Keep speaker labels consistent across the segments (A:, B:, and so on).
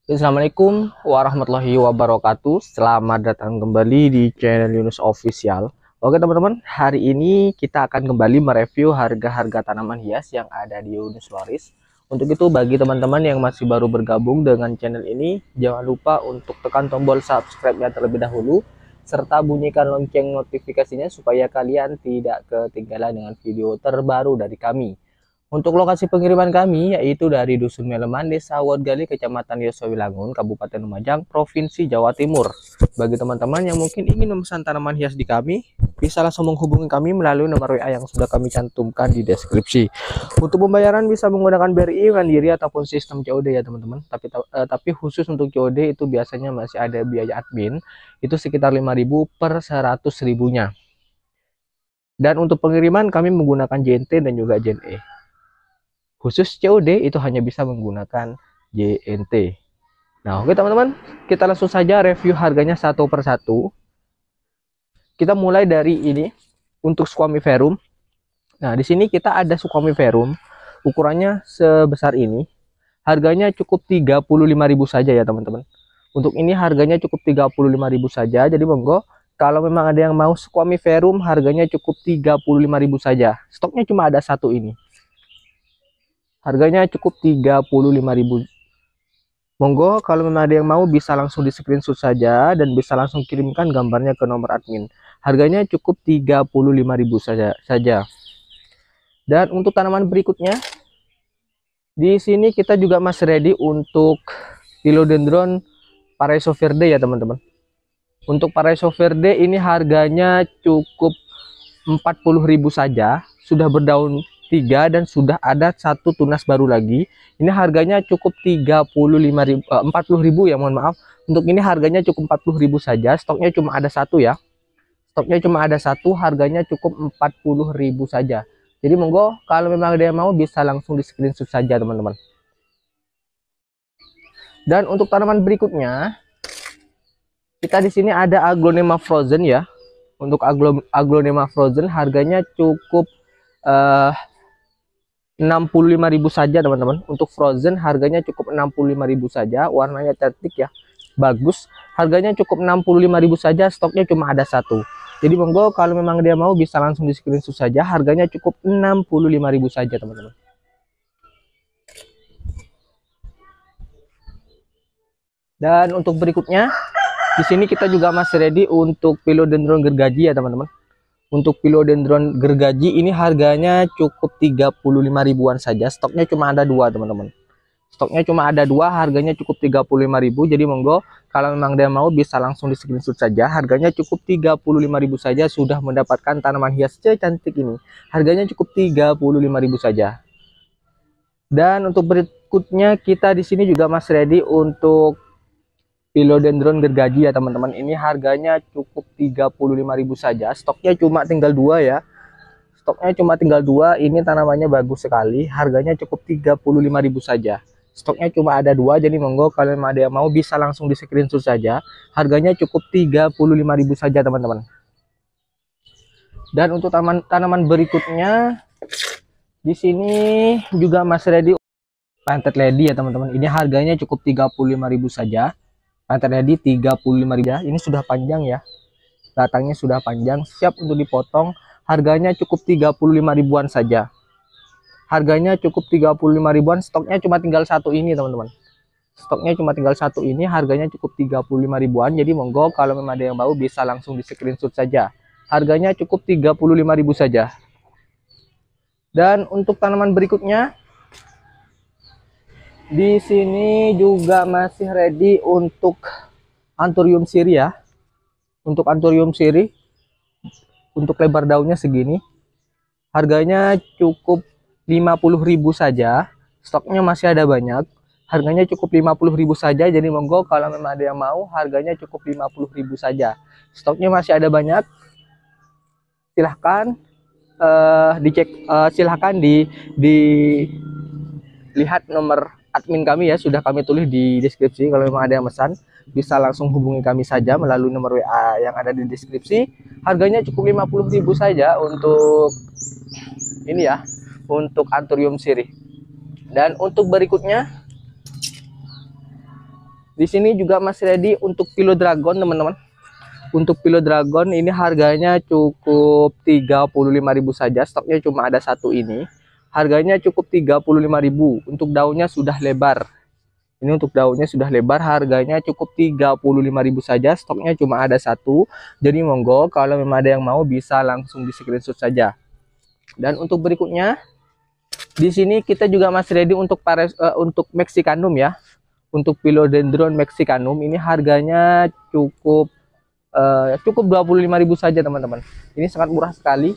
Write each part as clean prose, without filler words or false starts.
A: Assalamualaikum warahmatullahi wabarakatuh. Selamat datang kembali di channel Yunus Official. Oke teman-teman, hari ini kita akan kembali mereview harga-harga tanaman hias yang ada di Yunus Waris. Untuk itu bagi teman-teman yang masih baru bergabung dengan channel ini, jangan lupa untuk tekan tombol subscribe-nya terlebih dahulu serta bunyikan lonceng notifikasinya supaya kalian tidak ketinggalan dengan video terbaru dari kami. Untuk lokasi pengiriman kami yaitu dari Dusun Meleman, Desa Wodgali, Kecamatan Yosowilangun, Kabupaten Lumajang, Provinsi Jawa Timur. Bagi teman-teman yang mungkin ingin memesan tanaman hias di kami, bisa langsung menghubungi kami melalui nomor WA yang sudah kami cantumkan di deskripsi. Untuk pembayaran bisa menggunakan BRI, Mandiri ataupun sistem COD ya teman-teman. Tapi khusus untuk COD itu biasanya masih ada biaya admin, itu sekitar 5.000 per 100.000-nya. Dan untuk pengiriman kami menggunakan JNT dan juga JNE. Khusus COD itu hanya bisa menggunakan JNT. Nah, oke teman-teman, kita langsung saja review harganya satu per satu. Kita mulai dari ini untuk Squamiferum. Nah, di sini kita ada Squamiferum, ukurannya sebesar ini. Harganya cukup 35.000 saja ya teman-teman. Untuk ini harganya cukup 35.000 saja. Jadi monggo kalau memang ada yang mau Squamiferum harganya cukup 35.000 saja. Stoknya cuma ada satu ini. Harganya cukup 35.000. Monggo kalau memang ada yang mau bisa langsung di screenshot saja dan bisa langsung kirimkan gambarnya ke nomor admin. Harganya cukup 35.000 saja. Dan untuk tanaman berikutnya, di sini kita juga masih ready untuk Philodendron Paraiso Verde ya teman-teman. Untuk Paraiso Verde ini harganya cukup 40.000 saja, sudah berdaun 3 dan sudah ada satu tunas baru lagi. Ini harganya cukup 40.000 ya, mohon maaf. Untuk ini harganya cukup 40.000 saja. Stoknya cuma ada satu ya. Stoknya cuma ada satu, harganya cukup 40.000 saja. Jadi monggo kalau memang ada yang mau bisa langsung di screenshot saja teman-teman. Dan untuk tanaman berikutnya, kita di sini ada Aglonema Frozen ya. Untuk Aglonema Frozen harganya cukup 65.000 saja teman-teman. Untuk frozen harganya cukup 65.000 saja, warnanya cantik ya, bagus. Harganya cukup 65.000 saja, stoknya cuma ada satu. Jadi monggo kalau memang dia mau bisa langsung di screenshot saja, harganya cukup 65.000 saja teman-teman. Dan untuk berikutnya di sini kita juga masih ready untuk Philodendron gergaji ya teman-teman. Untuk Philodendron gergaji ini harganya cukup 35.000-an saja. Stoknya cuma ada dua teman-teman. Stoknya cuma ada dua, harganya cukup 35.000. Jadi monggo kalau memang dia mau bisa langsung di screenshot saja. Harganya cukup 35.000 saja sudah mendapatkan tanaman hias cantik ini. Harganya cukup 35.000 saja. Dan untuk berikutnya kita di sini juga masih ready untuk Philodendron gergaji ya teman-teman. Ini harganya cukup 35.000 saja. Stoknya cuma tinggal dua ya. Stoknya cuma tinggal dua. Ini tanamannya bagus sekali. Harganya cukup 35.000 saja. Stoknya cuma ada dua. Jadi monggo kalian ada yang mau bisa langsung di screenshot saja. Harganya cukup 35.000 saja teman-teman. Dan untuk tanaman berikutnya di sini juga masih ready Planted Lady ya teman-teman. Ini harganya cukup 35.000 saja. Planted Lady 35.000. Ini sudah panjang ya. Batangnya sudah panjang, siap untuk dipotong. Harganya cukup 35.000-an saja. Harganya cukup 35.000-an. Stoknya cuma tinggal satu ini teman-teman. Stoknya cuma tinggal satu ini, harganya cukup 35.000-an. Jadi monggo kalau memang ada yang mau bisa langsung di screenshot saja. Harganya cukup 35.000 saja. Dan untuk tanaman berikutnya di sini juga masih ready untuk Anthurium siri ya. Untuk Anthurium siri, untuk lebar daunnya segini. Harganya cukup 50.000 saja. Stoknya masih ada banyak. Harganya cukup 50.000 saja. Jadi monggo kalau memang ada yang mau, harganya cukup 50.000 saja. Stoknya masih ada banyak. Silahkan dicek, silahkan dilihat nomor admin kami ya, sudah kami tulis di deskripsi. Kalau memang ada yang pesan bisa langsung hubungi kami saja melalui nomor WA yang ada di deskripsi. Harganya cukup 50.000 saja untuk ini ya, untuk Anthurium siri. Dan untuk berikutnya Di sini juga masih ready untuk Philodendron teman-teman. Untuk Philodendron ini harganya cukup 35.000 saja, stoknya cuma ada satu ini. Harganya cukup 35.000. Untuk daunnya sudah lebar. Ini untuk daunnya sudah lebar, harganya cukup 35.000 saja, stoknya cuma ada satu. Jadi monggo kalau memang ada yang mau bisa langsung di screenshot saja. Dan untuk berikutnya di sini kita juga masih ready untuk untuk Mexicanum ya. Untuk Philodendron Mexicanum ini harganya cukup 25.000 saja teman-teman. Ini sangat murah sekali.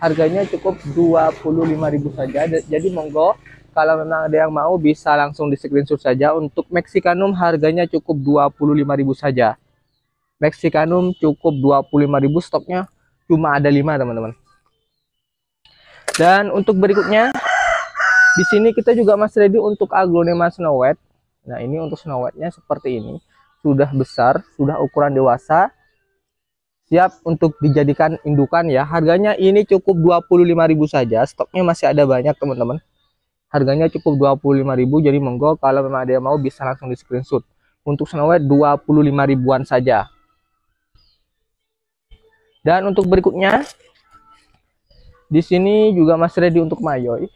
A: Harganya cukup 25.000 saja. Jadi monggo kalau memang ada yang mau bisa langsung di screenshot saja. Untuk Mexicanum harganya cukup 25.000 saja. Mexicanum cukup 25.000, stoknya cuma ada 5 teman-teman. Dan untuk berikutnya di sini kita juga masih ready untuk Aglonema Snow White. Nah, ini untuk Snow White-nya seperti ini. Sudah besar, sudah ukuran dewasa. Siap untuk dijadikan indukan ya. Harganya ini cukup 25.000 saja. Stoknya masih ada banyak teman-teman. Harganya cukup 25.000. Jadi monggo kalau memang ada yang mau bisa langsung di screenshot. Untuk Snow White 25.000-an saja. Dan untuk berikutnya di sini juga masih ready untuk Mayoi.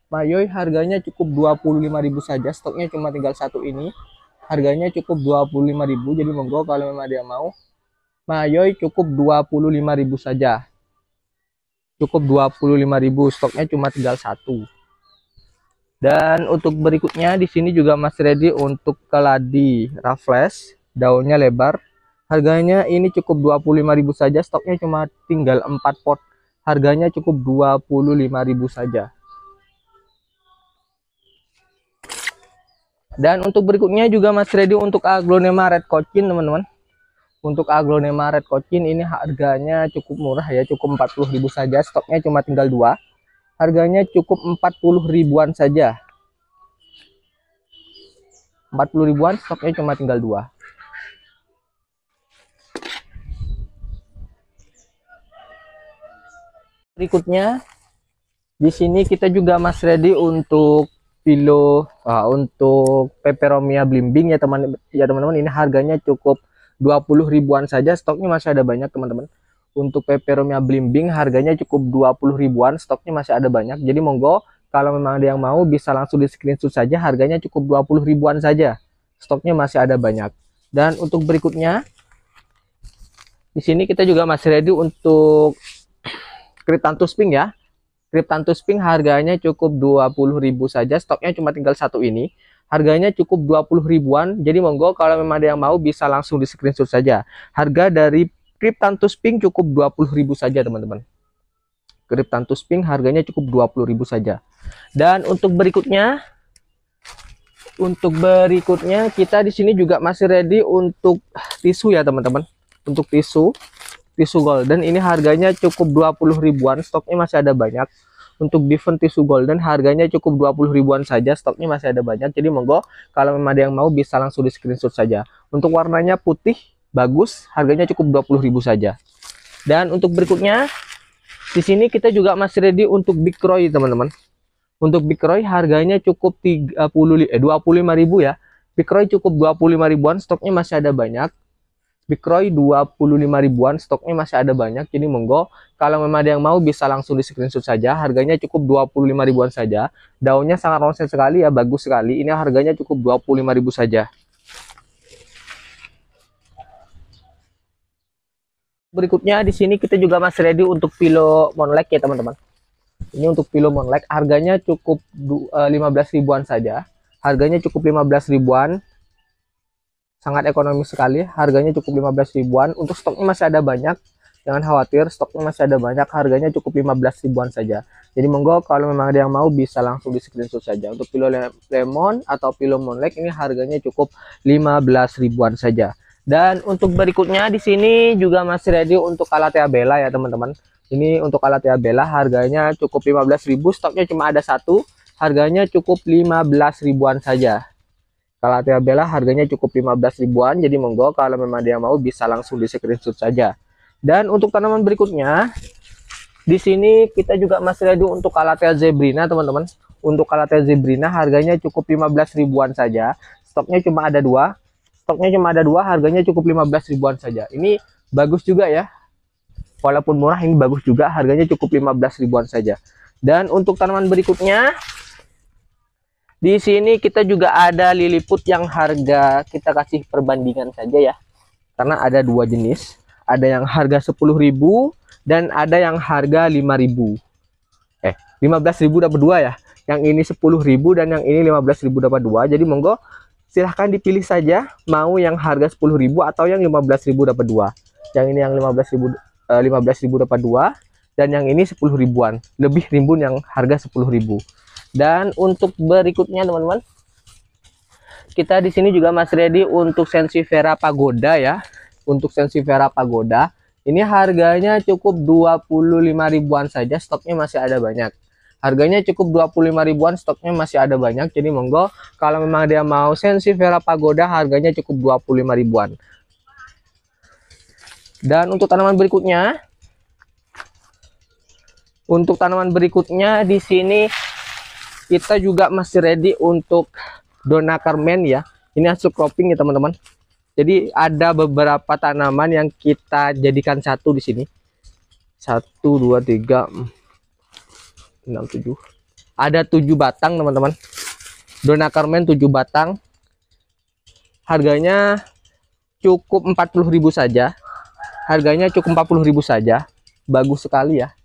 A: Mayoi harganya cukup 25.000 saja. Stoknya cuma tinggal satu ini. Harganya cukup 25.000. Jadi monggo kalau memang ada yang mau. Mayoi cukup 25.000 saja. Cukup 25.000, stoknya cuma tinggal satu. Dan untuk berikutnya di sini juga masih ready untuk keladi Raffles, daunnya lebar. Harganya ini cukup 25.000 saja, stoknya cuma tinggal 4 pot. Harganya cukup 25.000 saja. Dan untuk berikutnya juga masih ready untuk Aglonema Red Cochin teman-teman. Untuk Aglonema Red Cochin ini harganya cukup murah ya, cukup 40.000 saja, stoknya cuma tinggal 2. Harganya cukup 40.000-an saja. 40.000-an, stoknya cuma tinggal 2. Berikutnya di sini kita juga masih ready untuk untuk Peperomia Blimbing ya teman-teman. Ini harganya cukup 20.000-an saja, stoknya masih ada banyak teman-teman. Untuk Peperomia Blimbing harganya cukup 20.000-an, stoknya masih ada banyak. Jadi monggo kalau memang ada yang mau bisa langsung di screenshot saja. Harganya cukup 20.000-an saja, stoknya masih ada banyak. Dan untuk berikutnya di sini kita juga masih ready untuk Cryptanthus Pink ya. Cryptanthus Pink harganya cukup 20.000 saja, stoknya cuma tinggal satu ini. Harganya cukup 20.000-an. Jadi monggo kalau memang ada yang mau bisa langsung di screenshot saja. Harga dari Cryptanthus Pink cukup 20.000 saja teman-teman. Cryptanthus Pink harganya cukup 20.000 saja. Dan untuk berikutnya kita di sini juga masih ready untuk tisu ya teman-teman. Untuk tisu golden ini harganya cukup 20.000-an, stoknya masih ada banyak. Untuk Biffen tisu golden harganya cukup 20.000-an saja, stoknya masih ada banyak. Jadi monggo kalau memang ada yang mau bisa langsung di screenshot saja. Untuk warnanya putih bagus, harganya cukup 20.000 saja. Dan untuk berikutnya di sini kita juga masih ready untuk Big Roy teman-teman. Untuk Big Roy harganya cukup 25.000 ya. Big Roy cukup 25.000-an, stoknya masih ada banyak. Big Roy 25.000-an, stoknya masih ada banyak. Jadi monggo kalau memang ada yang mau bisa langsung di screenshot saja. Harganya cukup 25.000-an saja. Daunnya sangat ronsen sekali ya, bagus sekali. Ini harganya cukup 25.000 saja. Berikutnya di sini kita juga masih ready untuk Philo Monlek ya teman-teman. Ini untuk Philo Monlek harganya cukup 15.000-an saja. Harganya cukup 15.000-an. Sangat ekonomis sekali, harganya cukup 15.000-an. Untuk stoknya masih ada banyak, jangan khawatir, stoknya masih ada banyak. Harganya cukup 15.000-an saja. Jadi monggo kalau memang ada yang mau bisa langsung di screenshot saja. Untuk Philo Lemon atau Philo Monlek ini harganya cukup 15.000-an saja. Dan untuk berikutnya di sini juga masih ready untuk Calathea Bella ya teman-teman. Ini untuk Calathea Bella harganya cukup 15.000, stoknya cuma ada satu. Harganya cukup 15.000-an saja. Calathea Bella harganya cukup 15.000-an. Jadi monggo kalau memang dia mau bisa langsung di screenshot saja. Dan untuk tanaman berikutnya di sini kita juga masih ready untuk Calathea Zebrina teman-teman. Untuk Calathea Zebrina harganya cukup 15.000-an saja. Stoknya cuma ada dua. Harganya cukup 15 ribuan saja. Ini bagus juga ya. Walaupun murah, ini bagus juga. Harganya cukup 15 ribuan saja. Dan untuk tanaman berikutnya, di sini kita juga ada liliput yang harga kita kasih perbandingan saja ya. Karena ada dua jenis. Ada yang harga 10.000 dan ada yang harga 5.000. 15.000 dapat dua ya. Yang ini 10.000 dan yang ini 15.000 dapat dua. Jadi monggo silahkan dipilih saja mau yang harga 10.000 atau yang 15.000 dapat dua. Yang ini yang 15.000 dapat dua dan yang ini 10 ribuan. Lebih rimbun yang harga 10.000. Dan untuk berikutnya teman-teman, kita di sini juga masih ready untuk Sansevieria Pagoda ya. Untuk Sansevieria Pagoda ini harganya cukup 25 ribuan saja, stoknya masih ada banyak. Harganya cukup 25 ribuan, stoknya masih ada banyak. Jadi monggo kalau memang dia mau Sansevieria Pagoda, harganya cukup 25 ribuan. Dan untuk tanaman berikutnya, di sini kita juga masih ready untuk Donna Carmen ya. Ini hasil cropping ya teman-teman. Jadi ada beberapa tanaman yang kita jadikan satu di sini. 1 2 3 6 7. Ada 7 batang teman-teman. Donna Carmen 7 batang. Harganya cukup 40.000 saja. Bagus sekali ya.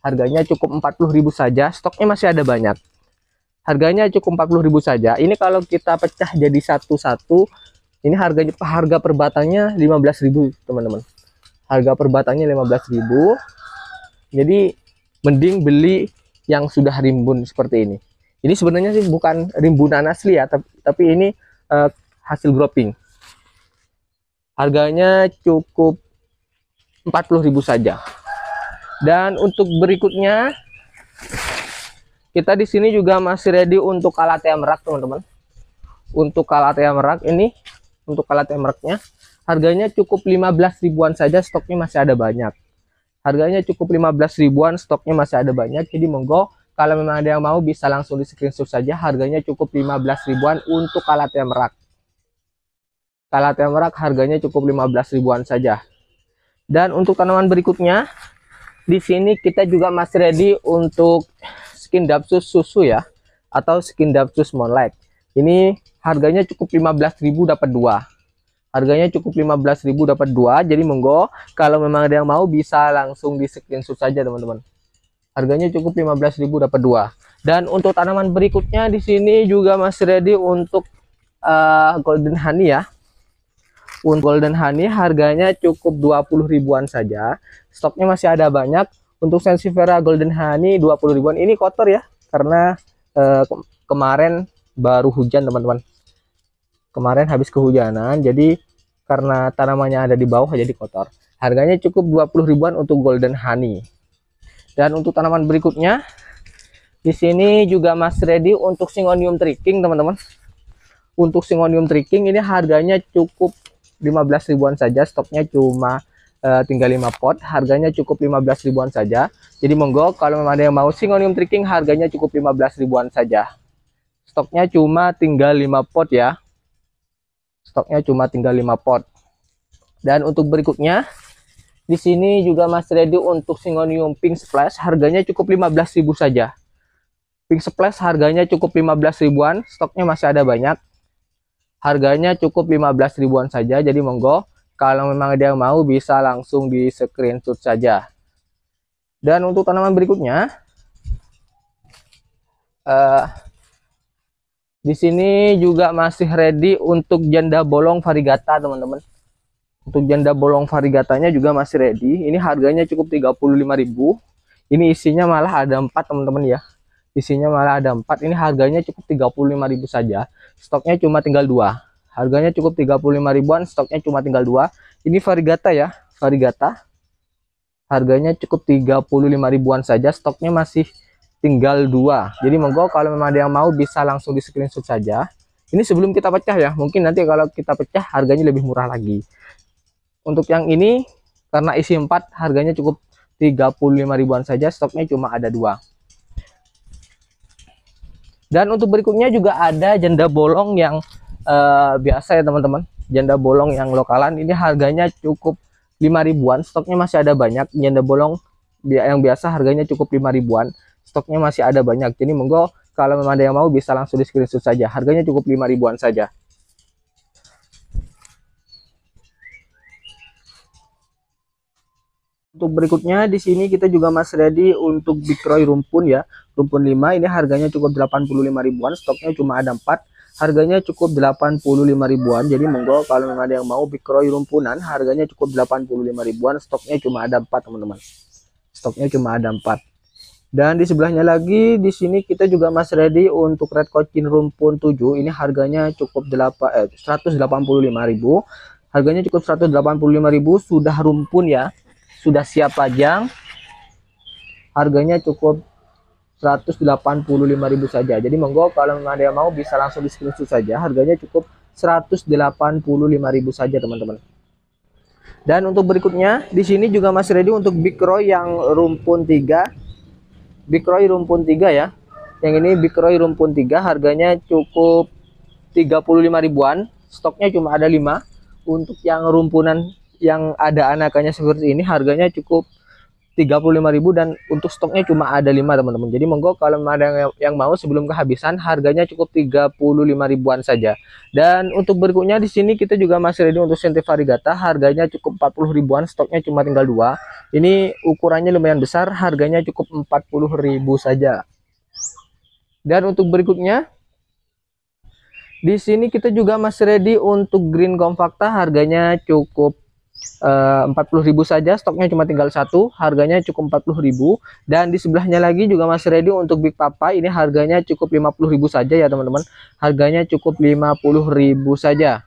A: Harganya cukup 40.000 saja. Stoknya masih ada banyak. Harganya cukup 40.000 saja. Ini kalau kita pecah jadi satu-satu, ini harga per batangnya 15.000 teman-teman. Harga per batangnya 15.000. Jadi mending beli yang sudah rimbun seperti ini. Ini sebenarnya sih bukan rimbunan asli ya, tapi ini hasil growing. Harganya cukup 40.000 saja. Dan untuk berikutnya, kita di sini juga masih ready untuk Calathea merak teman-teman. Untuk Calathea merak ini, untuk Calathea meraknya harganya cukup 15 ribuan saja, stoknya masih ada banyak. Harganya cukup 15 ribuan, stoknya masih ada banyak. Jadi monggo kalau memang ada yang mau bisa langsung di screenshot saja. Harganya cukup 15 ribuan untuk Calathea merak. Calathea merak harganya cukup 15 ribuan saja. Dan untuk tanaman berikutnya, di sini kita juga masih ready untuk Scindapsus susu ya, atau Scindapsus Moonlight. Ini harganya cukup 15.000 dapat dua. Harganya cukup 15.000 dapat dua. Jadi monggo kalau memang ada yang mau bisa langsung di screenshot saja teman-teman. Harganya cukup 15.000 dapat dua. Dan untuk tanaman berikutnya di sini juga masih ready untuk Golden Honey ya. Untuk Golden Honey harganya cukup 20 ribuan saja. Stoknya masih ada banyak. Untuk Sansevieria Golden Honey 20 ribuan. Ini kotor ya, karena kemarin baru hujan teman-teman. Kemarin habis kehujanan, jadi karena tanamannya ada di bawah jadi kotor. Harganya cukup 20 ribuan untuk Golden Honey. Dan untuk tanaman berikutnya, di sini juga masih ready untuk Syngonium Triking teman-teman. Untuk Syngonium Triking ini harganya cukup 15 ribuan saja, stoknya cuma tinggal 5 pot. Harganya cukup 15 ribuan saja. Jadi monggo kalau memang ada yang mau Syngonium Triking, harganya cukup 15 ribuan saja. Stoknya cuma tinggal 5 pot ya. Stoknya cuma tinggal 5 pot. Dan untuk berikutnya, di sini juga masih ready untuk Syngonium Pink Splash, harganya cukup 15.000 saja. Pink Splash harganya cukup 15 ribuan, stoknya masih ada banyak. Harganya cukup 15 ribuan saja. Jadi monggo kalau memang ada yang mau bisa langsung di screenshot saja. Dan untuk tanaman berikutnya, di sini juga masih ready untuk janda bolong variegata teman-teman. Untuk janda bolong variegatanya juga masih ready. Ini harganya cukup 35.000. Ini isinya malah ada 4 teman-teman ya. Isinya malah ada 4. Ini harganya cukup 35.000 saja. Stoknya cuma tinggal 2. Harganya cukup 35 ribuan, stoknya cuma tinggal 2. Ini variegata ya, variegata. Harganya cukup 35 ribuan saja, stoknya masih tinggal 2. Jadi monggo kalau memang ada yang mau bisa langsung di screenshot saja. Ini sebelum kita pecah ya, mungkin nanti kalau kita pecah harganya lebih murah lagi. Untuk yang ini karena isi 4 harganya cukup 35 ribuan saja, stoknya cuma ada 2. Dan untuk berikutnya juga ada janda bolong yang biasa ya teman-teman. Janda bolong yang lokalan ini harganya cukup 5 ribuan, stoknya masih ada banyak. Janda bolong yang biasa harganya cukup 5 ribuan, stoknya masih ada banyak. Jadi monggo kalau memang ada yang mau bisa langsung di screenshot saja, harganya cukup 5 ribuan saja. Untuk berikutnya di sini kita juga masih ready untuk Big Roy rumpun ya. Rumpun 5 ini harganya cukup 85 ribuan, stoknya cuma ada 4. Harganya cukup 85 ribuan. Jadi monggo kalau memang ada yang mau Big Roy rumpunan, harganya cukup 85 ribuan, stoknya cuma ada 4 teman-teman. Stoknya cuma ada 4. Dan di sebelahnya lagi di sini kita juga masih ready untuk Red Cochin rumpun 7. Ini harganya cukup 185.000. Harganya cukup 185.000, sudah rumpun ya. Sudah siap pajang, harganya cukup 185.000 saja. Jadi monggo kalau ada yang mau bisa langsung di screenshot saja, harganya cukup 185.000 saja teman-teman. Dan untuk berikutnya di sini juga masih ready untuk Big Roy yang rumpun 3. Big Roy rumpun 3 ya. Yang ini Big Roy rumpun 3 harganya cukup 35 ribuan, stoknya cuma ada 5. Untuk yang rumpunan yang ada anakannya seperti ini harganya cukup 35.000 dan untuk stoknya cuma ada 5 teman-teman. Jadi monggo kalau ada yang mau sebelum kehabisan, harganya cukup 35 ribuan saja. Dan untuk berikutnya di sini kita juga masih ready untuk Senti Variegata, harganya cukup 40 ribuan, stoknya cuma tinggal 2. Ini ukurannya lumayan besar, harganya cukup 40.000 saja. Dan untuk berikutnya di sini kita juga masih ready untuk Green Compacta, harganya cukup 40.000 saja, stoknya cuma tinggal 1, harganya cukup 40.000. Dan di sebelahnya lagi juga masih ready untuk Big Papa, ini harganya cukup 50.000 saja ya teman-teman, harganya cukup 50.000 saja.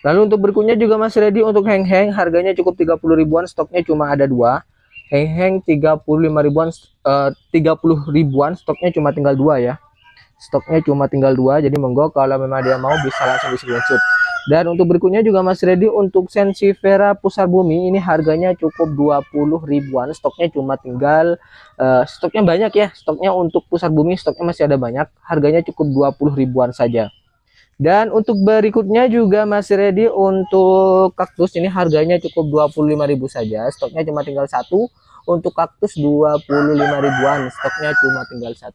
A: Lalu untuk berikutnya juga masih ready untuk Heng Heng, harganya cukup 30 ribuan, stoknya cuma ada 2. Heng Heng 35 ribuan, 30 ribuan, stoknya cuma tinggal 2 ya. Stoknya cuma tinggal 2, jadi monggo kalau memang dia mau bisa langsung di screenshot. Dan untuk berikutnya juga masih ready untuk Sensivera Pusar Bumi, ini harganya cukup 20 ribuan, stoknya cuma tinggal stoknya banyak ya, stoknya untuk Pusar Bumi stoknya masih ada banyak, harganya cukup 20 ribuan saja. Dan untuk berikutnya juga masih ready untuk kaktus, ini harganya cukup 25.000 saja, stoknya cuma tinggal 1. Untuk kaktus 25 ribuan, stoknya cuma tinggal 1.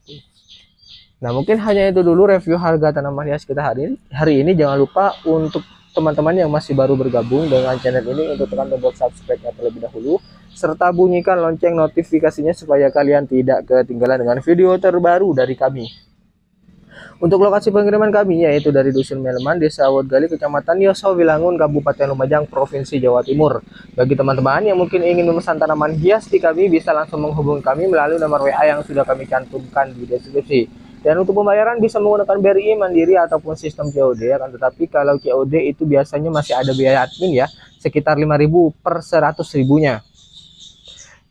A: Nah mungkin hanya itu dulu review harga tanaman hias kita hari ini. Jangan lupa untuk teman-teman yang masih baru bergabung dengan channel ini untuk tekan tombol subscribe-nya terlebih dahulu, serta bunyikan lonceng notifikasinya supaya kalian tidak ketinggalan dengan video terbaru dari kami. Untuk lokasi pengiriman kami yaitu dari Dusun Meleman, Desa Wodgali, Kecamatan Yoso Wilangun, Kabupaten Lumajang, Provinsi Jawa Timur. Bagi teman-teman yang mungkin ingin memesan tanaman hias di kami, bisa langsung menghubungi kami melalui nomor WA yang sudah kami cantumkan di deskripsi. Dan untuk pembayaran bisa menggunakan BRI, Mandiri, ataupun sistem COD. Akan tetapi kalau COD itu biasanya masih ada biaya admin ya, sekitar 5.000 per 100 ribunya.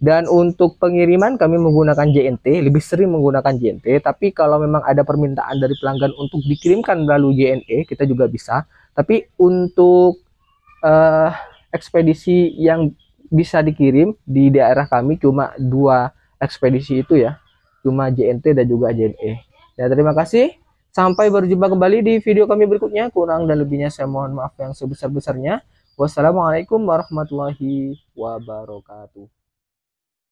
A: Dan untuk pengiriman kami menggunakan JNT, lebih sering menggunakan JNT. Tapi kalau memang ada permintaan dari pelanggan untuk dikirimkan melalui JNE, kita juga bisa. Tapi untuk ekspedisi yang bisa dikirim di daerah kami cuma 2 ekspedisi itu ya, cuma JNT dan juga JNE. Ya, terima kasih. Sampai berjumpa kembali di video kami berikutnya. Kurang dan lebihnya saya mohon maaf yang sebesar-besarnya. Wassalamualaikum warahmatullahi wabarakatuh.